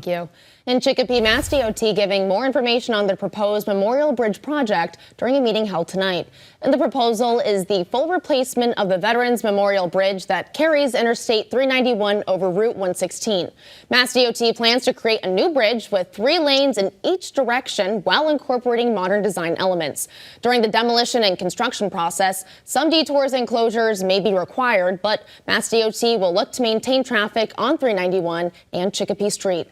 Thank you. In Chicopee, MassDOT giving more information on the proposed Memorial Bridge project during a meeting held tonight. And the proposal is the full replacement of the Veterans Memorial Bridge that carries Interstate 391 over Route 116. MassDOT plans to create a new bridge with 3 lanes in each direction while incorporating modern design elements. During the demolition and construction process, some detours and closures may be required, but MassDOT will look to maintain traffic on 391 and Chicopee Street.